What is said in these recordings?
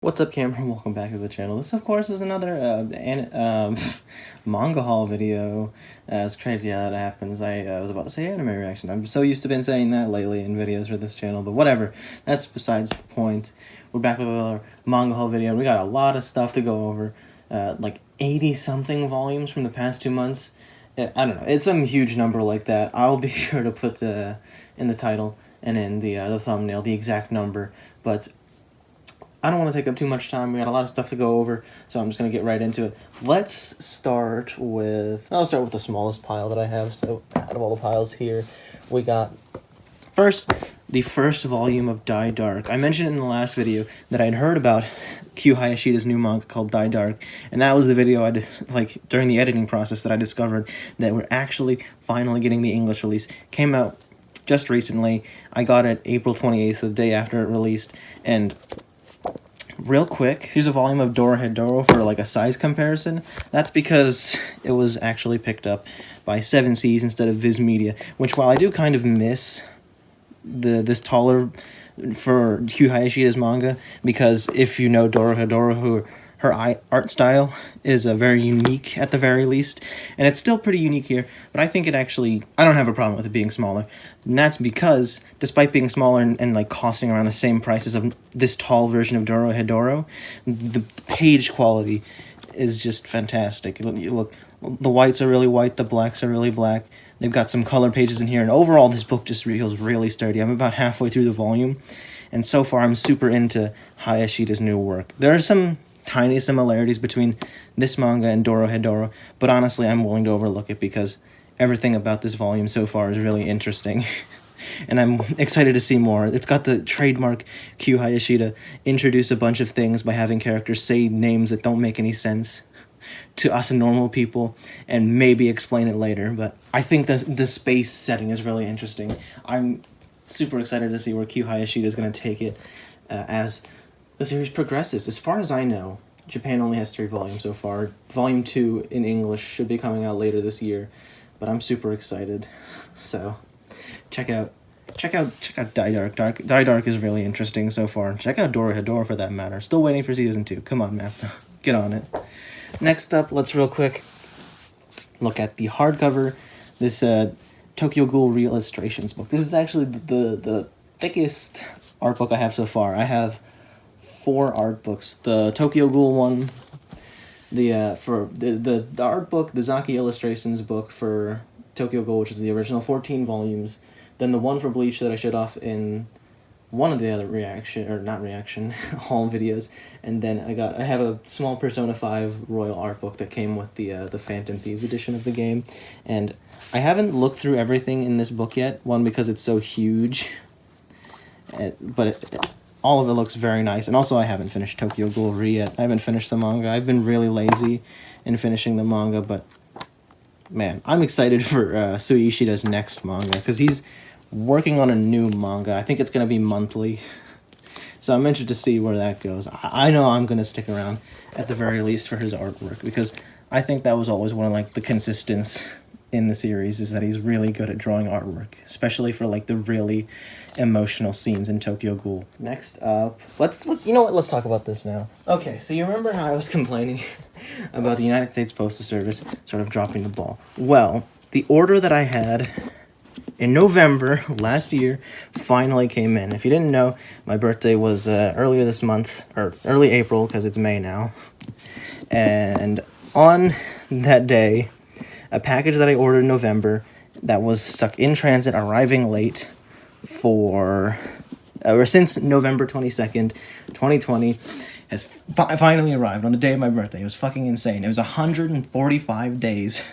What's up, Cameron? Welcome back to the channel. This, of course, is another manga haul video. It's crazy how that happens. I was about to say anime reaction. I'm so used to been saying that lately in videos for this channel, but whatever. That's besides the point. We're back with another manga haul video. We got a lot of stuff to go over. Like 80-something volumes from the past 2 months. I don't know. It's some huge number like that. I'll be sure to put in the title and in the thumbnail the exact number, but I don't want to take up too much time. We got a lot of stuff to go over, so I'm just going to get right into it. Let's start with... I'll start with the smallest pile that I have. So out of all the piles here, we got... First, the first volume of Die Dark. I mentioned in the last video that I'd heard about Q Hayashida's new manga called Die Dark, and that was the video I did, like, during the editing process that I discovered that we're actually finally getting the English release. Came out just recently. I got it April 28th, the day after it released, and... Real quick, here's a volume of Dorohedoro for like a size comparison. That's because it was actually picked up by 7Seas instead of Viz Media, which while I do kind of miss this taller for Q Hayashida's manga, because if you know Dorohedoro, her art style is very unique at the very least, and it's still pretty unique here, but I think it actually, I don't have a problem with it being smaller, and that's because, despite being smaller and like costing around the same prices of this tall version of Dorohedoro, the page quality is just fantastic. You look, the whites are really white, the blacks are really black, they've got some color pages in here, and overall this book just feels really sturdy. I'm about halfway through the volume, and so far I'm super into Hayashida's new work. There are some tiny similarities between this manga and Dorohedoro, but honestly I'm willing to overlook it because everything about this volume so far is really interesting. And I'm excited to see more. It's got the trademark Q Hayashida introduce a bunch of things by having characters say names that don't make any sense to us normal people and maybe explain it later, but I think the space setting is really interesting. I'm super excited to see where Q Hayashida is going to take it as the series progresses. As far as I know, Japan only has 3 volumes so far. Volume 2 in English should be coming out later this year, but I'm super excited. So, check out Die Dark. Die Dark is really interesting so far. Check out Dorohedoro for that matter. Still waiting for season 2. Come on, man. Get on it. Next up, let's real quick look at the hardcover. This Tokyo Ghoul re-illustrations book. This is actually the thickest art book I have so far. I have 4 art books. The Tokyo Ghoul one, the art book, the Zaki Illustrations book for Tokyo Ghoul, which is the original 14 volumes, then the one for Bleach that I showed off in one of the other haul videos, and then I have a small Persona 5 Royal art book that came with the Phantom Thieves edition of the game, and I haven't looked through everything in this book yet, one because it's so huge, but all of it looks very nice. And also I haven't finished Tokyo Ghoul Re yet. I haven't finished the manga. I've been really lazy in finishing the manga, but man, I'm excited for Sui Ishida's next manga, because he's working on a new manga. I think it's going to be monthly. So I'm interested to see where that goes. I know I'm going to stick around at the very least for his artwork, because I think that was always one of like the consistents in the series, is that he's really good at drawing artwork, especially for like the really emotional scenes in Tokyo Ghoul. Next up, let's you know what, let's talk about this now. Okay, so you remember how I was complaining about the United States Postal Service sort of dropping the ball? Well, the order that I had in November last year finally came in. If you didn't know, my birthday was earlier this month, or early April, because it's May now, and on that day, a package that I ordered in November that was stuck in transit, arriving late for since November 22nd, 2020, has finally arrived on the day of my birthday. It was fucking insane. It was 145 days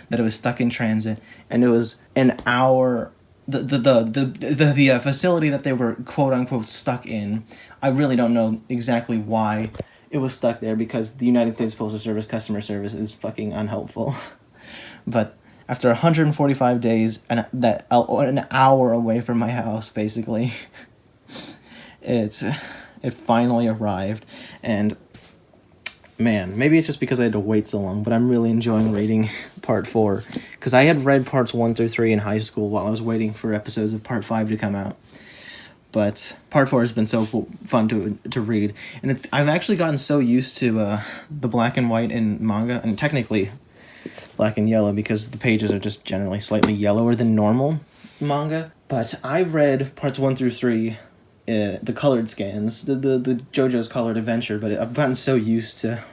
that it was stuck in transit, and it was an hour. The facility that they were quote unquote stuck in, I really don't know exactly why it was stuck there, because the United States Postal Service customer service is fucking unhelpful. But after 145 days and an hour away from my house, basically, it finally arrived. And man, maybe it's just because I had to wait so long, but I'm really enjoying reading part 4, because I had read parts 1 through 3 in high school while I was waiting for episodes of part 5 to come out. But part 4 has been so fun to read, and I've actually gotten so used to the black and white in manga, and technically black and yellow because the pages are just generally slightly yellower than normal manga. But I've read parts 1 through 3, the colored scans, the Jojos Colored Adventure, but I've gotten so used to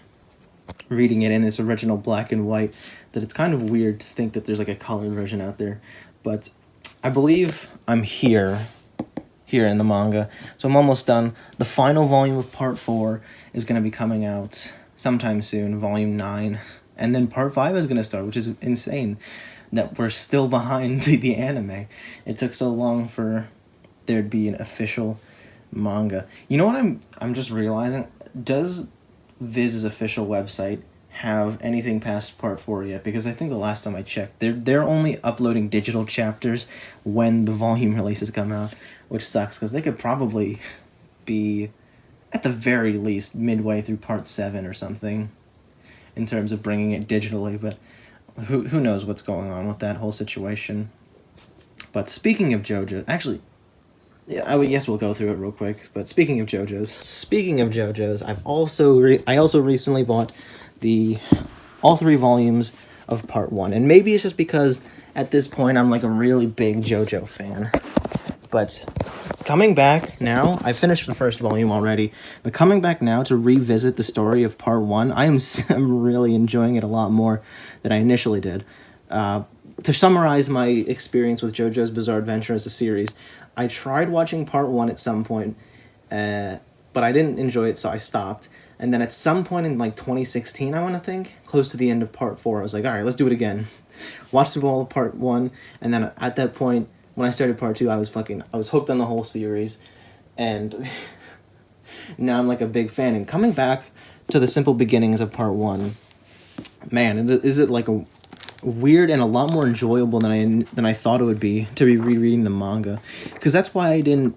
reading it in its original black and white that it's kind of weird to think that there's like a colored version out there. But I believe I'm here in the manga, so I'm almost done. The final volume of part 4 is going to be coming out sometime soon, volume 9, and then part 5 is going to start, which is insane that we're still behind the anime. It took so long for there to be an official manga. You know what I'm just realizing? Does Viz's official website have anything past part 4 yet? Because I think the last time I checked, they're only uploading digital chapters when the volume releases come out, which sucks because they could probably be at the very least midway through part 7 or something in terms of bringing it digitally, but who knows what's going on with that whole situation. But speaking of JoJo, actually, yeah, I guess we'll go through it real quick. But speaking of JoJo's, I also recently bought all 3 volumes of part 1, and maybe it's just because at this point I'm like a really big JoJo fan. But coming back now, I finished the first volume already, but coming back now to revisit the story of part 1, I'm really enjoying it a lot more than I initially did. To summarize my experience with JoJo's Bizarre Adventure as a series, I tried watching part 1 at some point, but I didn't enjoy it, so I stopped. And then at some point in like 2016, I want to think, close to the end of part 4, I was like, all right, let's do it again. Watched through all of part 1, and then at that point, when I started part 2, I was hooked on the whole series, and now I'm like a big fan. And coming back to the simple beginnings of part 1, man, is it like a weird and a lot more enjoyable than I thought it would be to be rereading the manga, because that's why I didn't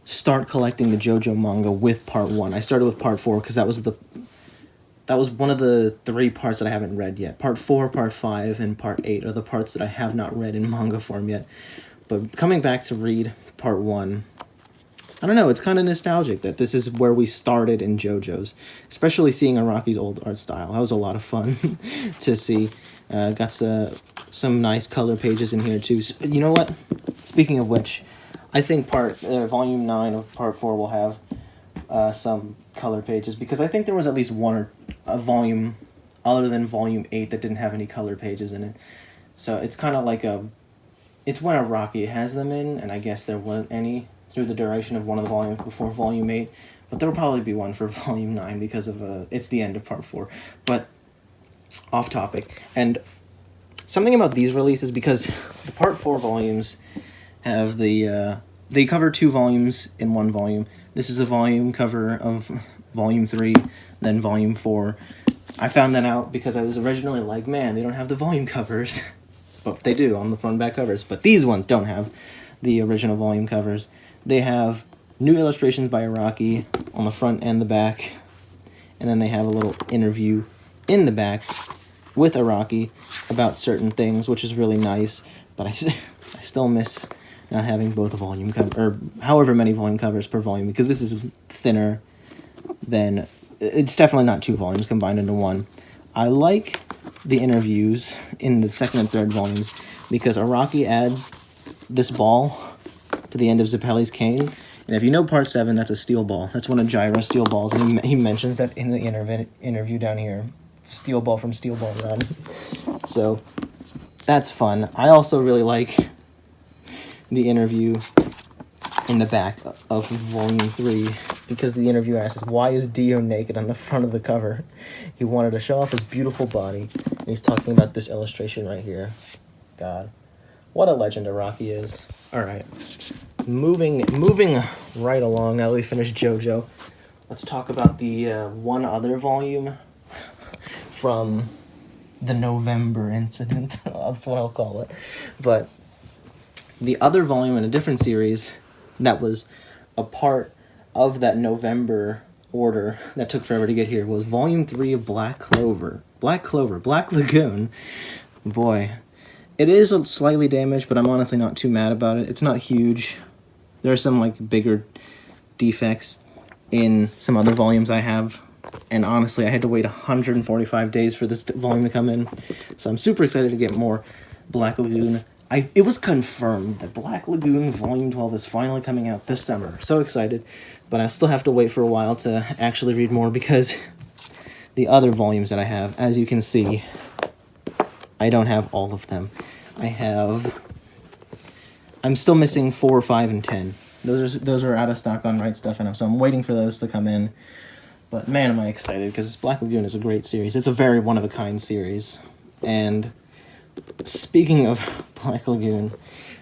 start collecting the JoJo manga with part 1. I started with part 4 because that was one of the 3 parts that I haven't read yet. Part 4, part 5, and part 8 are the parts that I have not read in manga form yet. But coming back to read part 1, I don't know, it's kind of nostalgic that this is where we started in JoJo's, especially seeing Araki's old art style. That was a lot of fun to see. Got some nice color pages in here too. You know what? Speaking of which, I think volume 9 of part 4 will have some color pages, because I think there was at least a volume other than volume 8 that didn't have any color pages in it. So it's kind of like it's when Araki has them in, and I guess there weren't any through the duration of one of the volumes before volume 8, but there will probably be one for volume 9 because of it's the end of part 4. But off topic, and something about these releases, because the part 4 volumes have they cover 2 volumes in one volume. This is the volume cover of volume 3, then volume 4. I found that out because I was originally like, man, they don't have the volume covers. But they do on the front and back covers. But these ones don't have the original volume covers. They have new illustrations by Araki on the front and the back. And then they have a little interview in the back with Araki about certain things, which is really nice. But I still miss not having both a volume cover, or however many volume covers per volume, because this is thinner than... It's definitely not 2 volumes combined into one. I like the interviews in the second and third volumes because Araki adds this ball to the end of Zeppeli's cane. And if you know part 7, that's a steel ball. That's one of Gyro's steel balls. And he mentions that in the interview down here. Steel ball from Steel Ball Run. So that's fun. I also really like the interview in the back of volume 3, because the interviewer asks, why is Dio naked on the front of the cover? He wanted to show off his beautiful body, and he's talking about this illustration right here. God, what a legend Araki is. Alright, moving right along, now that we finished JoJo, let's talk about the one other volume from the November incident. That's what I'll call it. But the other volume in a different series that was a part of that November order that took forever to get here was volume 3 of Black Lagoon. Boy, it is slightly damaged, but I'm honestly not too mad about it. It's not huge. There are some like bigger defects in some other volumes I have, and honestly I had to wait 145 days for this volume to come in, so I'm super excited to get more Black Lagoon. It was confirmed that Black Lagoon Volume 12 is finally coming out this summer. So excited, but I still have to wait for a while to actually read more because the other volumes that I have, as you can see, I don't have all of them. I'm still missing 4, 5, and 10. Those are out of stock on Right Stuff, and so I'm waiting for those to come in. But man, am I excited, because Black Lagoon is a great series. It's a very one-of-a-kind series. And speaking of Black Lagoon,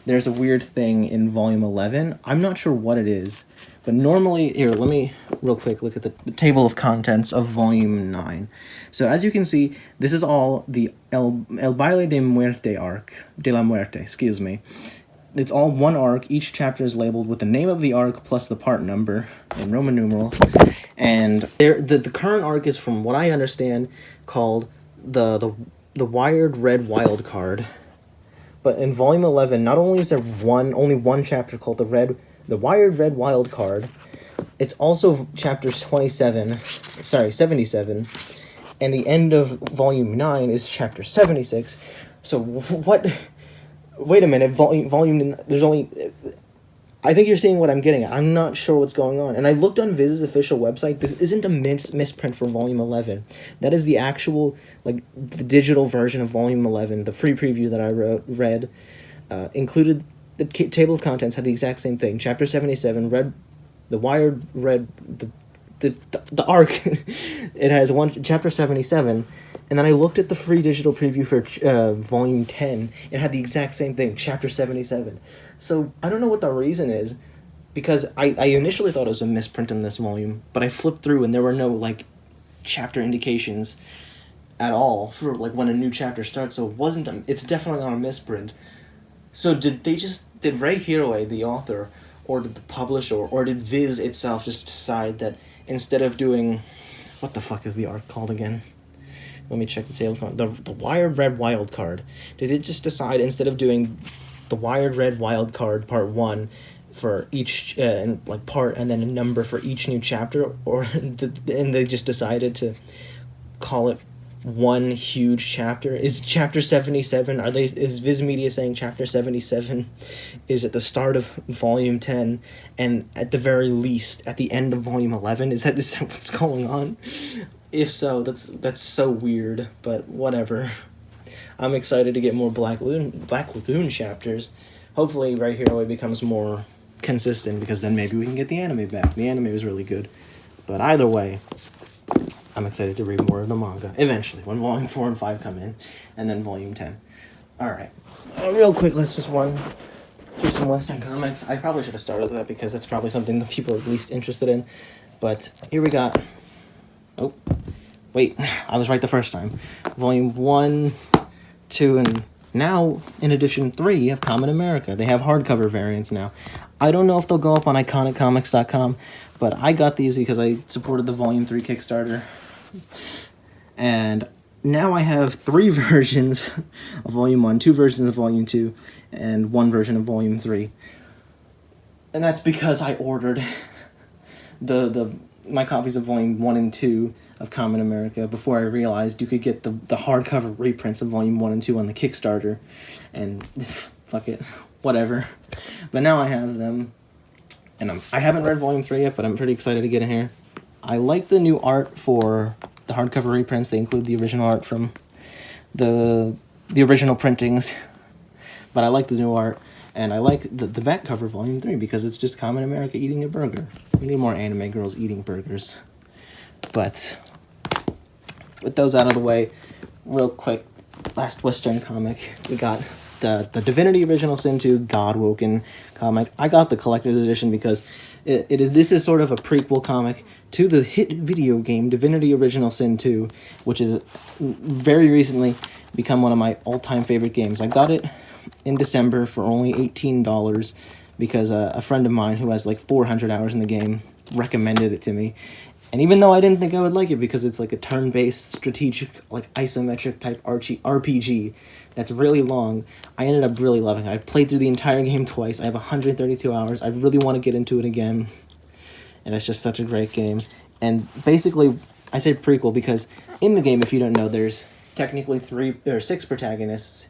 there's a weird thing in Volume 11. I'm not sure what it is, but normally... Here, let me real quick look at the table of contents of Volume 9. So as you can see, this is all the El Baile de Muerte arc. De la Muerte, excuse me. It's all one arc. Each chapter is labeled with the name of the arc plus the part number in Roman numerals. And the current arc is, from what I understand, called the Wired Red Wild Card. But in Volume 11, not only is there only one chapter called the Wired Red Wild Card, it's also chapter 77, and the end of Volume 9 is chapter 76. So what... Wait a minute, volume, there's only... I think you're seeing what I'm getting at. I'm not sure what's going on. And I looked on Viz's official website. This isn't a misprint for Volume 11. That is the actual, like, the digital version of Volume 11. The free preview that I read included... The table of contents had the exact same thing. Chapter 77, the Wired Red... The arc, it has chapter 77, and then I looked at the free digital preview for Volume 10. It had the exact same thing, chapter 77. So I don't know what the reason is, because I initially thought it was a misprint in this volume, but I flipped through and there were no like chapter indications at all for like when a new chapter starts. So it's definitely not a misprint. So did Ray Hiroe, the author, or did the publisher, or did Viz itself just decide that instead of doing... What the fuck is the arc called again? Let me check the table. The Wired Red Wild Card. Did it just decide, instead of doing the Wired Red Wild Card Part 1 for each part, and then a number for each new chapter, and they just decided to call it one huge chapter? Is chapter 77, is Viz Media saying chapter 77 is at the start of Volume 10, and at the very least at the end of Volume 11? Is that what's going on? If so, that's so weird, but whatever. I'm excited to get more Black Lagoon chapters. Hopefully Right Hero becomes more consistent, because then maybe we can get the anime back. The anime was really good. But either way, I'm excited to read more of the manga, eventually, when Volume 4 and 5 come in, and then Volume 10. Alright, real quick, let's just run through some Western comics. I probably should have started with that, because that's probably something that people are least interested in. But here we got... Oh, wait, I was right the first time. Volume 1, 2, and now, in edition 3 of Common America. They have hardcover variants now. I don't know if they'll go up on iconiccomics.com, but I got these because I supported the Volume 3 Kickstarter. And now I have 3 versions of Volume 1, 2 versions of Volume 2, and 1 version of Volume 3. And that's because I ordered my copies of Volume 1 and 2 of Common America before I realized you could get the hardcover reprints of Volume 1 and 2 on the Kickstarter. And fuck it, whatever. But now I have them. And I haven't read Volume 3 yet, but I'm pretty excited to get in here. I like the new art for the hardcover reprints. They include the original art from the original printings. But I like the new art. And I like the back cover of Volume 3 because it's just Common America eating a burger. We need more anime girls eating burgers. But with those out of the way, real quick, last Western comic, we got the Divinity Original Sin 2 Godwoken comic. I got the collector's edition because this is sort of a prequel comic to the hit video game Divinity Original Sin 2, which is very recently become one of my all-time favorite games. I got it in December for only $18 because a friend of mine who has like 400 hours in the game recommended it to me. And even though I didn't think I would like it because it's like a turn-based strategic, like isometric type RPG that's really long, I ended up really loving it. I've played through the entire game twice. I have 132 hours. I really want to get into it again. And it's just such a great game. And basically, I say prequel because in the game, if you don't know, there's technically 6 protagonists.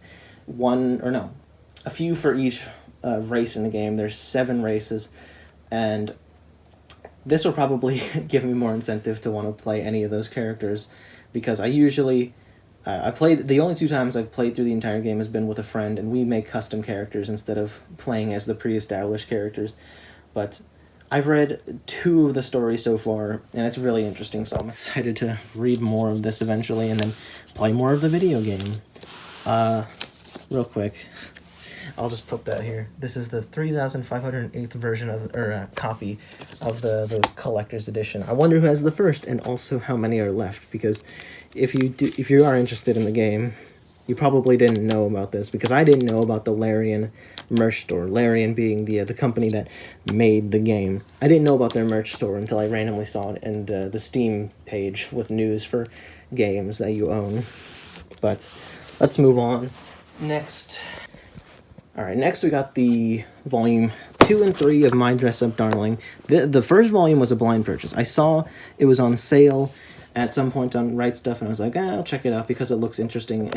A few for each race in the game. There's 7 races. And this will probably give me more incentive to want to play any of those characters, because I usually the only 2 times I've played through the entire game has been with a friend, and we make custom characters instead of playing as the pre-established characters. But I've read 2 of the stories so far, and it's really interesting, so I'm excited to read more of this eventually and then play more of the video game. Real quick, I'll just put that here. This is the 3,508th version of, copy of the collector's edition. I wonder who has the first, and also how many are left, because if you are interested in the game, you probably didn't know about this, because I didn't know about the Larian merch store. Larian being the company that made the game. I didn't know about their merch store until I randomly saw it in the Steam page with news for games that you own. But let's move on. Next we got the volume 2 and 3 of My Dress Up Darling. The first volume was a blind purchase. I saw it was on sale at some point on Right Stuff, and I was like, I'll check it out because it looks interesting.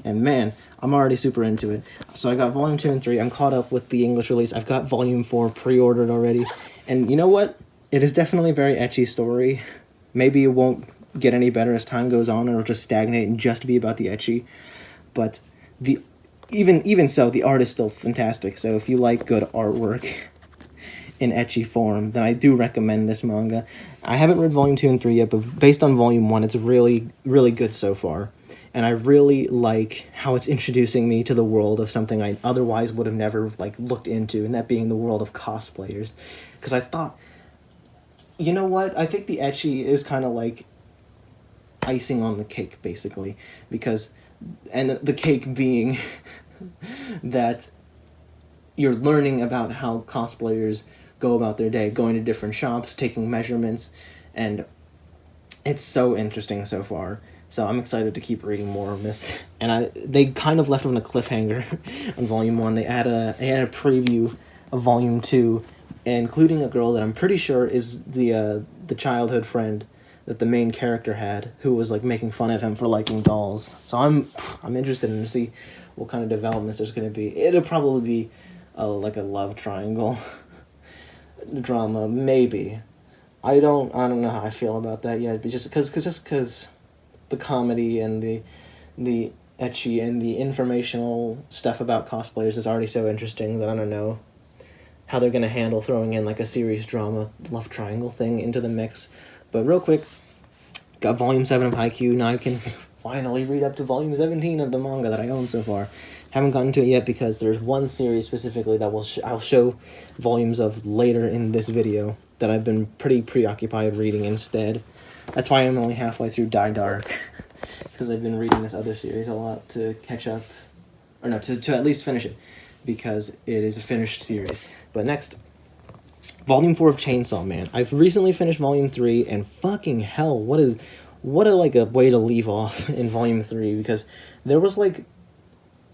And man, I'm already super into it. So I got volume 2 and 3. I'm caught up with the English release. I've got volume 4 pre-ordered already. And you know what? It is definitely a very ecchi story. Maybe it won't get any better as time goes on, or it'll just stagnate and just be about the ecchi. But even so, the art is still fantastic. So if you like good artwork in ecchi form, then I do recommend this manga. I haven't read volume 2 and 3 yet, but based on volume 1, it's really, really good so far. And I really like how it's introducing me to the world of something I otherwise would have never looked into, and that being the world of cosplayers. Because I thought, you know what? I think the ecchi is kind of like icing on the cake, basically, and the cake being that you're learning about how cosplayers go about their day, going to different shops, taking measurements, and it's so interesting so far. So I'm excited to keep reading more of this. And they kind of left on a cliffhanger on volume 1. They had a preview of volume 2, including a girl that I'm pretty sure is the childhood friend that the main character had, who was making fun of him for liking dolls. So I'm interested in to see what kind of developments there's going to be. It'll probably be a love triangle drama, maybe. I don't know how I feel about that yet, but just because the comedy and the ecchi and the informational stuff about cosplayers is already so interesting that I don't know how they're going to handle throwing in a serious drama love triangle thing into the mix. But real quick, got volume 7 of Haikyuu. Now I can finally read up to volume 17 of the manga that I own so far. Haven't gotten to it yet because there's one series specifically that I'll show volumes of later in this video that I've been pretty preoccupied reading instead. That's why I'm only halfway through Die Dark, because I've been reading this other series a lot to catch up, or no, to at least finish it, because it is a finished series. But next, volume 4 of Chainsaw Man. I've recently finished volume 3, and fucking hell, what a way to leave off in volume 3, because there was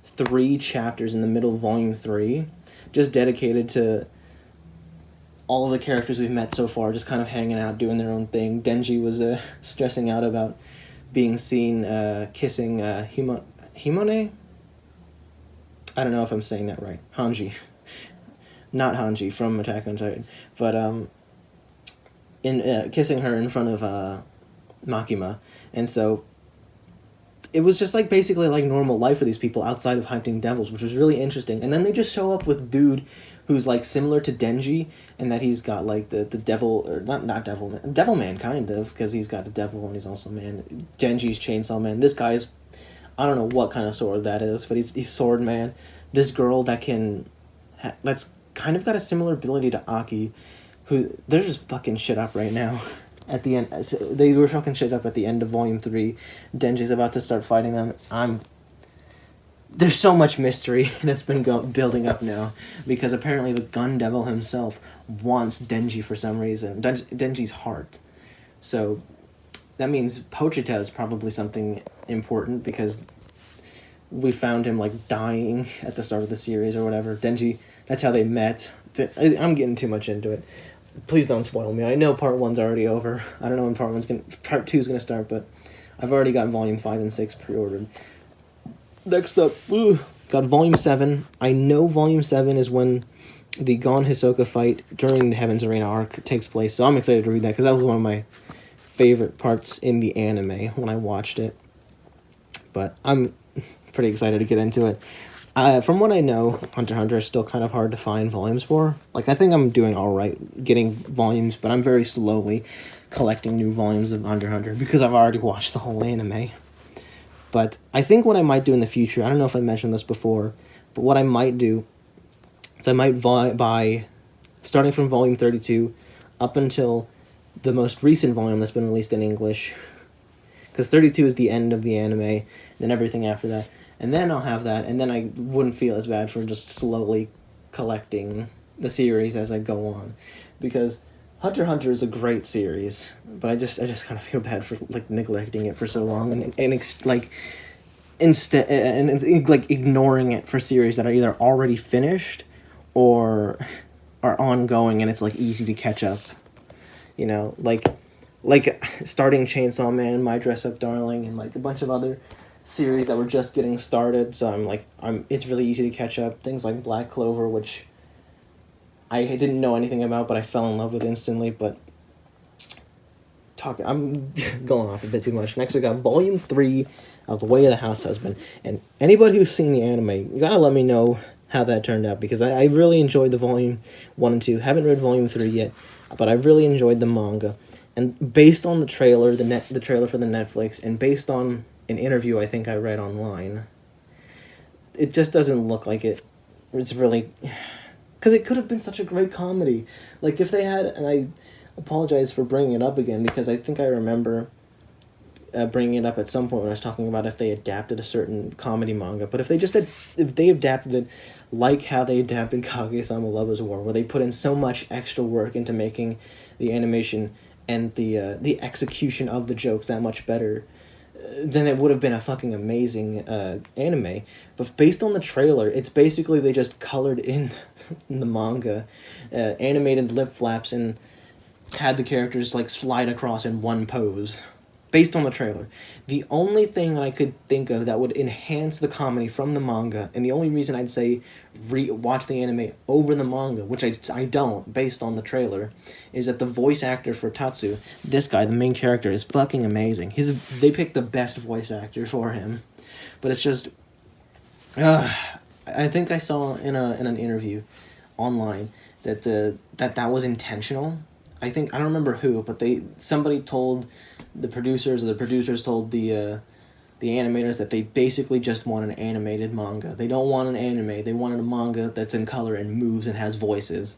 3 chapters in the middle of volume 3 just dedicated to all of the characters we've met so far, just kind of hanging out, doing their own thing. Denji was stressing out about being seen kissing Himone? I don't know if I'm saying that right. Hanji. Not Hanji from Attack on Titan. But in kissing her in front of Makima. And so it was just basically normal life for these people outside of hunting devils, which was really interesting. And then they just show up with dude who's similar to Denji, and that he's got the devil, or not devil man kind of, because he's got the devil and he's also man. Denji's Chainsaw Man. This guy's, I don't know what kind of sword that is, but he's Sword Man. This girl that's kind of got a similar ability to Aki, who they're just fucking shit up right now. At the end, they were fucking shit up at the end of volume 3. Denji's about to start fighting them. There's so much mystery that's been building up now, because apparently the Gun Devil himself wants Denji for some reason. Denji's heart. So that means Pochita is probably something important, because we found him like dying at the start of the series or whatever. Denji, that's how they met. I'm getting too much into it. Please don't spoil me. I know part 1's already over. I don't know when part 2's gonna start, but I've already got volume 5 and 6 pre-ordered. Next up, got volume 7. I know volume 7 is when the Gon Hisoka fight during the Heaven's Arena arc takes place, so I'm excited to read that, because that was one of my favorite parts in the anime when I watched it. But I'm pretty excited to get into it. From what I know, Hunter x Hunter is still kind of hard to find volumes for. Like, I think I'm doing alright getting volumes, but I'm very slowly collecting new volumes of Hunter x Hunter, because I've already watched the whole anime. But I think what I might do in the future, I don't know if I mentioned this before, but what I might do is I might buy, starting from volume 32 up until the most recent volume that's been released in English, because 32 is the end of the anime, then everything after that, and then I'll have that, and then I wouldn't feel as bad for just slowly collecting the series as I go on, because Hunter x Hunter is a great series, but I just kind of feel bad for like neglecting it for so long, and ignoring it for series that are either already finished or are ongoing, and it's like easy to catch up. You know, like starting Chainsaw Man, My Dress Up Darling, and like a bunch of other series that were just getting started. So it's really easy to catch up. Things like Black Clover, which I didn't know anything about, but I fell in love with instantly. But I'm going off a bit too much. Next we got volume 3 of The Way of the House Husband. And anybody who's seen the anime, you gotta let me know how that turned out, because I really enjoyed the volume 1 and 2. Haven't read volume 3 yet, but I really enjoyed the manga. And based on the trailer, the trailer for the Netflix, and based on an interview I think I read online, it just doesn't look like it's really, because it could have been such a great comedy. Like, if they had, and I apologize for bringing it up again, because I think I remember bringing it up at some point when I was talking about if they adapted a certain comedy manga, but if they adapted it like how they adapted Kaguya-sama Love is War, where they put in so much extra work into making the animation and the execution of the jokes that much better, then it would have been a fucking amazing anime. But based on the trailer, it's basically they just colored in the manga, animated lip flaps, and had the characters like slide across in one pose. Based on the trailer. The only thing that I could think of that would enhance the comedy from the manga, and the only reason I'd say watch the anime over the manga, which I don't, based on the trailer, is that the voice actor for Tatsu, this guy, the main character, is fucking amazing. They picked the best voice actor for him. But it's just, I think I saw in an interview online that that was intentional. I don't remember who, but somebody told the producers, or the producers told the animators that they basically just want an animated manga. They don't want an anime. They wanted a manga that's in color and moves and has voices.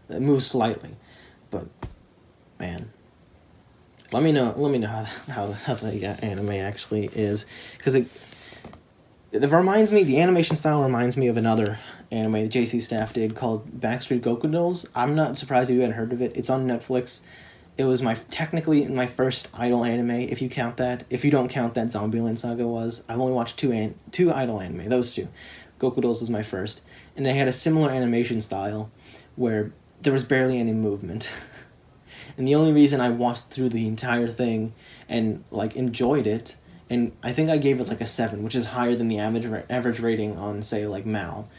That moves slightly. But, man, let me know how the anime actually is, because it reminds me, the animation style reminds me of another anime the JC staff did called Backstreet Goku Dolls. I'm not surprised if you hadn't heard of it. It's on Netflix. It was technically my first idol anime, if you count that. If you don't count that, Zombieland Saga was. I've only watched two idol anime, those two. Goku Dolls was my first. And they had a similar animation style where there was barely any movement. And the only reason I watched through the entire thing and enjoyed it, and I think I gave it a 7, which is higher than the average rating on, say, Mal.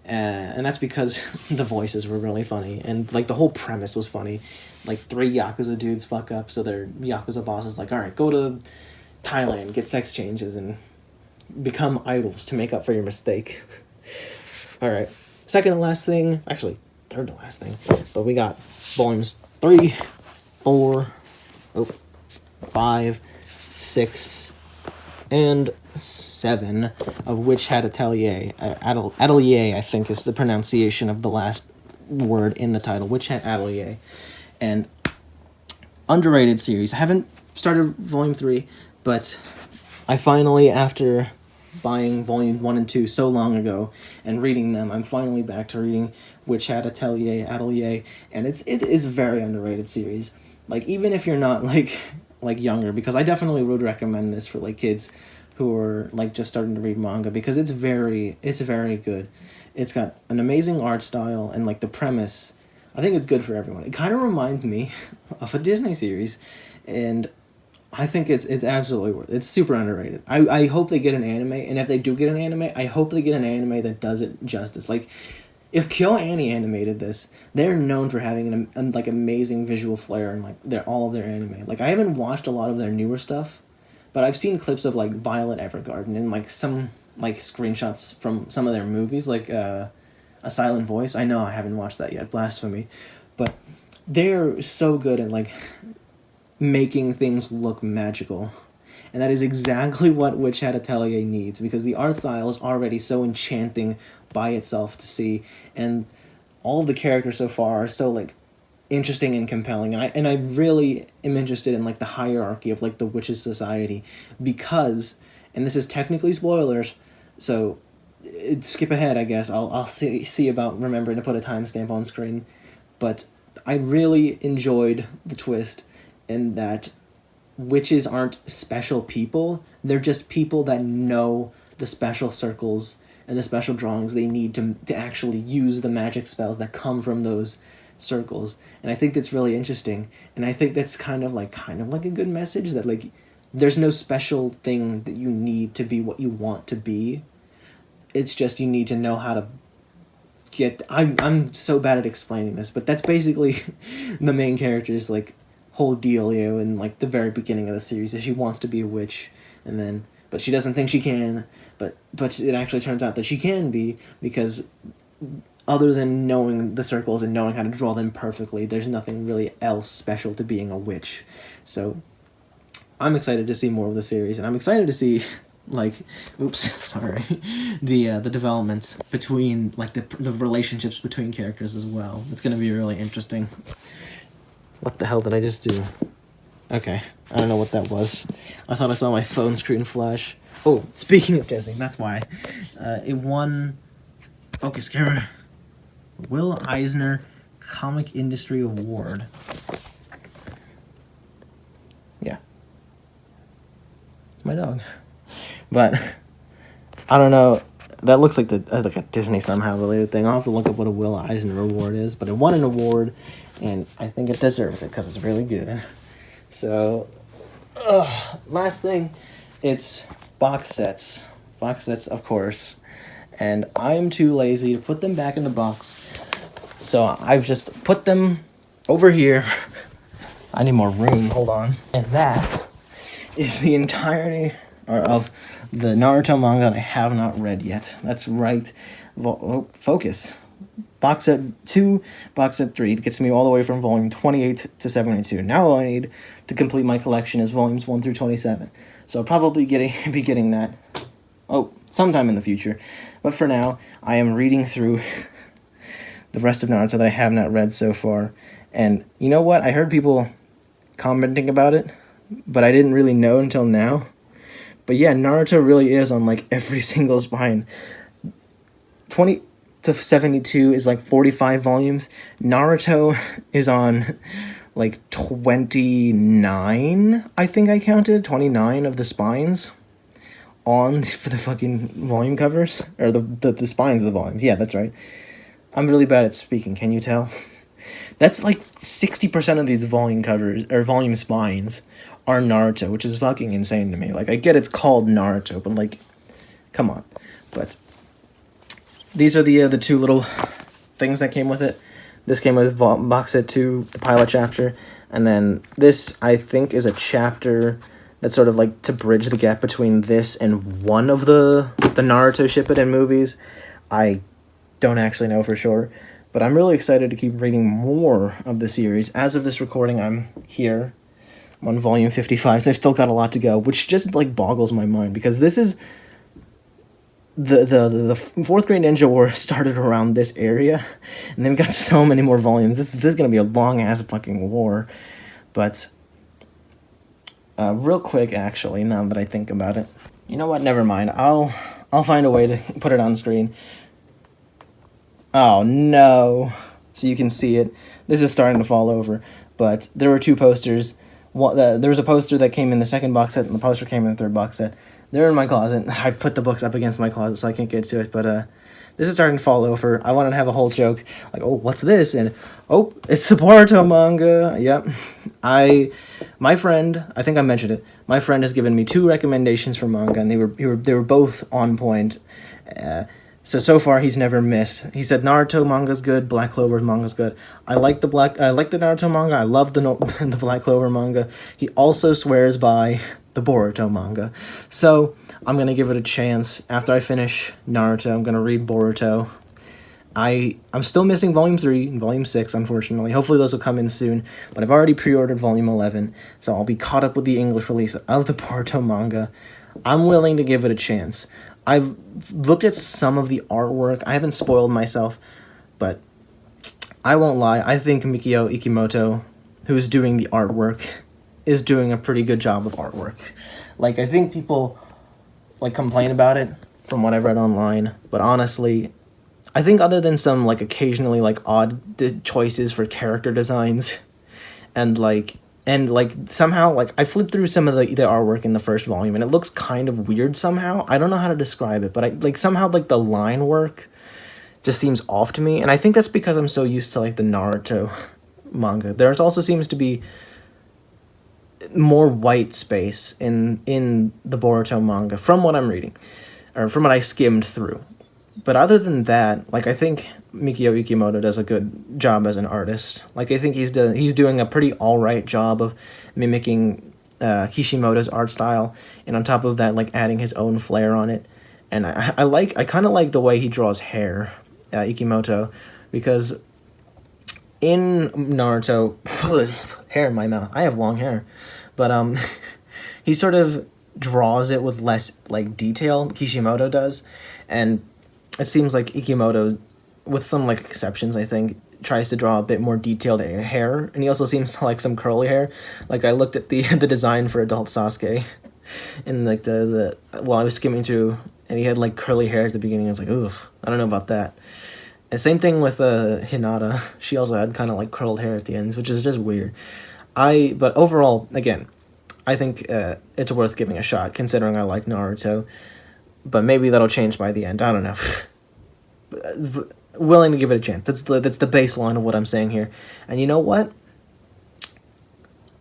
And that's because the voices were really funny, and the whole premise was funny. 3 Yakuza dudes fuck up, so their Yakuza boss is alright, go to Thailand, get sex changes, and become idols to make up for your mistake. Alright, second to last thing, actually, third to last thing, but we got volumes 3, 4, 5, 6, and 7, of which had Atelier. Adeliere, I think, is the pronunciation of the last word in the title, which had Atelier. And underrated series. I haven't started volume 3, but I finally, after buying volume 1 and 2 so long ago and reading them, I'm finally back to reading Witch Hat Atelier, and it is a very underrated series. Like, even if you're not, like younger, because I definitely would recommend this for, like, kids who are, like, just starting to read manga, because it's very good. It's got an amazing art style, and, like, the premise, I think it's good for everyone. It kind of reminds me of a Disney series, and I think it's absolutely worth it. It's super underrated. I hope they get an anime, and if they do get an anime, I hope they get an anime that does it justice. Like, if KyoAni animated this, they're known for having an like amazing visual flair and like all of their anime. Like, I haven't watched a lot of their newer stuff, but I've seen clips of like Violet Evergarden and like some like screenshots from some of their movies, like A Silent Voice. I know I haven't watched that yet, blasphemy, but they're so good at like making things look magical. And that is exactly what Witch Hat Atelier needs, because the art style is already so enchanting by itself to see, and all of the characters so far are so like interesting and compelling, and I really am interested in like the hierarchy of like the witches' society, because, and this is technically spoilers, so skip ahead, I guess. I'll see about remembering to put a timestamp on screen, but I really enjoyed the twist in that witches aren't special people. They're just people that know the special circles and the special drawings they need to actually use the magic spells that come from those circles. And I think that's really interesting. And I think that's kind of like a good message, that like there's no special thing that you need to be what you want to be. It's just you need to know how to get... I'm so bad at explaining this, but that's basically the main character's like whole dealio in like the very beginning of the series, is she wants to be a witch, and then but she doesn't think she can, but it actually turns out that she can be, because other than knowing the circles and knowing how to draw them perfectly, there's nothing really else special to being a witch. So I'm excited to see more of the series, and I'm excited to see like the developments between like the relationships between characters as well. It's going to be really interesting. What the hell did I just do? Okay, I don't know what that was. I thought I saw my phone screen flash. Oh, speaking of Disney, that's why. It won... Focus camera. Will Eisner Comic Industry Award. Yeah. My dog. But, I don't know. That looks like like a Disney somehow related thing. I'll have to look up what a Will Eisner Award is. But it won an award, and I think it deserves it because it's really good. So, last thing, it's box sets. Box sets, of course. And I'm too lazy to put them back in the box. So I've just put them over here. I need more room, hold on. And that is the entirety of the Naruto manga that I have not read yet. That's right. Focus. Box set 2, box set 3. It gets me all the way from volume 28 to 72. Now all I need to complete my collection is volumes 1 through 27. So I'll probably be getting that sometime in the future. But for now, I am reading through the rest of Naruto that I have not read so far. And you know what? I heard people commenting about it, but I didn't really know until now. But yeah, Naruto really is on like every single spine. 20 to 72 is like 45 volumes. Naruto is on like 29, I think I counted. 29 of the spines on for the fucking volume covers. Or the spines of the volumes. Yeah, that's right. I'm really bad at speaking, can you tell? That's like 60% of these volume covers, or volume spines, are Naruto, which is fucking insane to me. Like, I get it's called Naruto, but like, come on. But these are the two little things that came with it. This came with box set 2, the pilot chapter, and then this, I think, is a chapter that's sort of like to bridge the gap between this and one of the Naruto Shippuden movies. I don't actually know for sure, but I'm really excited to keep reading more of the series. As of this recording, I'm here. I'm on volume 55, so I've still got a lot to go, which just like boggles my mind, because this is the fourth grade ninja war started around this area, and they've got so many more volumes. This is gonna be a long ass fucking war. But real quick, actually, now that I think about it, you know what? Never mind. I'll find a way to put it on screen. Oh no! So you can see it. This is starting to fall over. but there were two posters. There was a poster that came in the second box set, and the poster came in the third box set. They're in my closet. I put the books up against my closet, so I can't get to it, but this is starting to fall over. I wanted to have a whole joke, like, oh, what's this? And, oh, it's the Boruto manga. Yep. My friend, I think I mentioned it, my friend has given me 2 recommendations for manga, and they were both on point. So far he's never missed. He said Naruto manga's good, Black Clover manga's good. I like the Naruto manga. I love the Black Clover manga. He also swears by the Boruto manga. So I'm gonna give it a chance. After I finish Naruto, I'm gonna read Boruto. I'm still missing Volume 3 and Volume 6, unfortunately. Hopefully those will come in soon, but I've already pre-ordered Volume 11, so I'll be caught up with the English release of the Boruto manga. I'm willing to give it a chance. I've looked at some of the artwork. I haven't spoiled myself, but I won't lie. I think Mikio Ikimoto, who's doing the artwork, is doing a pretty good job of artwork. Like, I think people, like, complain about it from what I've read online, but honestly, I think other than some, like, occasionally, like, odd choices for character designs, and somehow, like, I flipped through some of the artwork in the first volume, and it looks kind of weird somehow. I don't know how to describe it, but somehow, like, the line work just seems off to me, and I think that's because I'm so used to, like, the Naruto manga. There also seems to be more white space in the Boruto manga, from what I'm reading, or from what I skimmed through. But other than that, like, I think Mikio Ikimoto does a good job as an artist. Like, I think he's doing a pretty alright job of mimicking Kishimoto's art style, and on top of that, like, adding his own flair on it. And I kind of like the way he draws hair, Ikimoto, because in Naruto, hair in my mouth. I have long hair, but he sort of draws it with less, like, detail. Kishimoto does, and it seems like Ikimoto, with some, like, exceptions, I think, tries to draw a bit more detailed hair, and he also seems to like some curly hair. Like, I looked at the design for Adult Sasuke, and, like, while I was skimming through, and he had, like, curly hair at the beginning. I was like, oof, I don't know about that. And same thing with Hinata. She also had kind of, like, curled hair at the ends, which is just weird. But overall, again, I think it's worth giving a shot, considering I like Naruto. But maybe that'll change by the end. I don't know. Willing to give it a chance. That's the baseline of what I'm saying here. And you know what?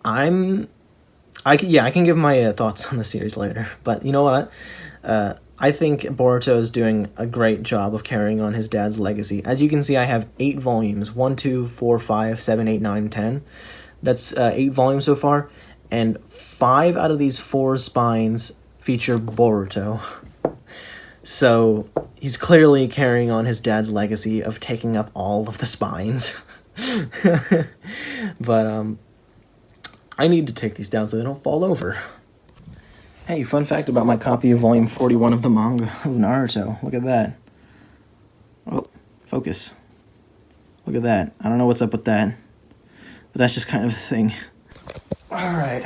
I can give my thoughts on the series later. But you know what? I think Boruto is doing a great job of carrying on his dad's legacy. As you can see, I have 8 volumes. 1, 2, 4, 5, 7, 8, 9, 10. That's 8 volumes so far. And 5 out of these 4 spines feature Boruto. So he's clearly carrying on his dad's legacy of taking up all of the spines. But I need to take these down so they don't fall over. Hey, fun fact about my copy of volume 41 of the manga of Naruto. Look at that. Oh, focus. Look at that. I don't know what's up with that, but that's just kind of a thing. Alright.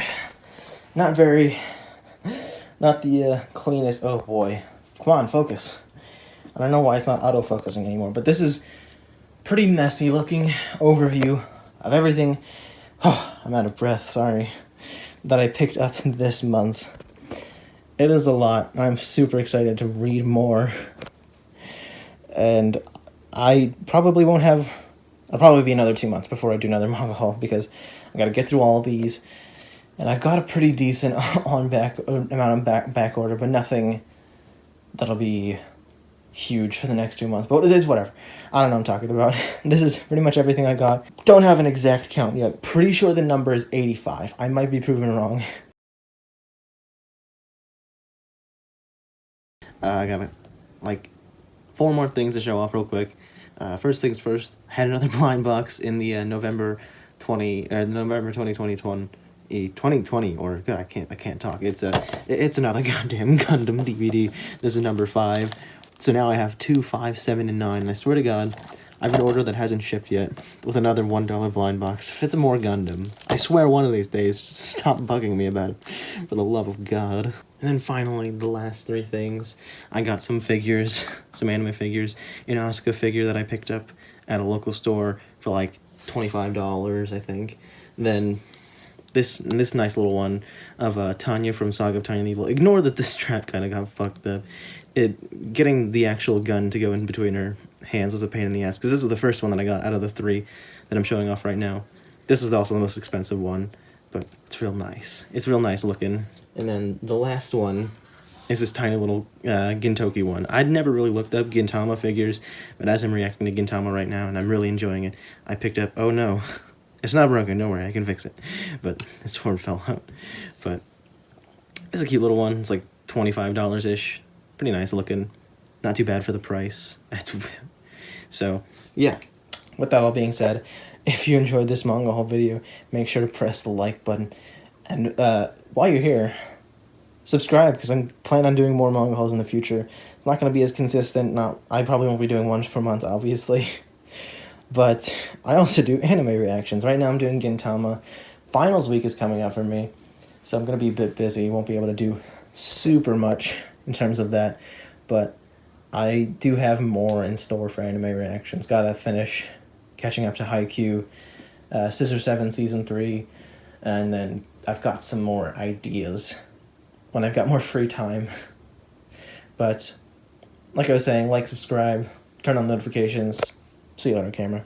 Not the cleanest. Oh boy. Come on, focus. I don't know why it's not auto-focusing anymore, but this is pretty messy looking overview of everything. Oh, I'm out of breath, sorry. That I picked up this month. It is a lot. I'm super excited to read more. And I probably won't have... It'll probably be another 2 months before I do another manga haul, because I gotta get through all of these. And I've got a pretty decent amount of back order, but nothing that'll be huge for the next 2 months. But it is whatever. I don't know what I'm talking about. This is pretty much everything I got. Don't have an exact count yet. Pretty sure the number is 85. I might be proven wrong. I got like 4 more things to show off real quick. First things first, I had another blind box in the November 2020, or God, I can't talk. It's another goddamn Gundam DVD. This is number 5. So now I have 2, 5, 7, and 9. And I swear to God, I have an order that hasn't shipped yet with another $1 blind box. If it's a more Gundam, I swear one of these days, just stop bugging me about it, for the love of God. And then finally, the last 3 things. I got some figures, some anime figures, an Asuka figure that I picked up at a local store for like $25, I think. then this nice little one of Tanya from Saga of Tanya and Evil. Ignore that this strap kind of got fucked up. Getting the actual gun to go in between her hands was a pain in the ass, because this was the first one that I got out of the 3 that I'm showing off right now. This is also the most expensive one, but it's real nice. It's real nice looking. And then the last one is this tiny little Gintoki one. I'd never really looked up Gintama figures, but as I'm reacting to Gintama right now, and I'm really enjoying it, I picked up, oh no, it's not broken, don't worry, I can fix it. But this sword fell out. But it's a cute little one. It's like $25-ish. Pretty nice looking. Not too bad for the price. So, yeah. With that all being said, if you enjoyed this manga haul video, make sure to press the like button. And while you're here, subscribe, because I'm planning on doing more manga hauls in the future. It's not going to be as consistent. I probably won't be doing one per month, obviously. But I also do anime reactions. Right now I'm doing Gintama. Finals week is coming up for me, so I'm going to be a bit busy. Won't be able to do super much in terms of that. But I do have more in store for anime reactions. Gotta finish catching up to Haikyuu, Scissor 7 Season 3, and then I've got some more ideas when I've got more free time. But like I was saying, like, subscribe, turn on notifications. See you later, camera.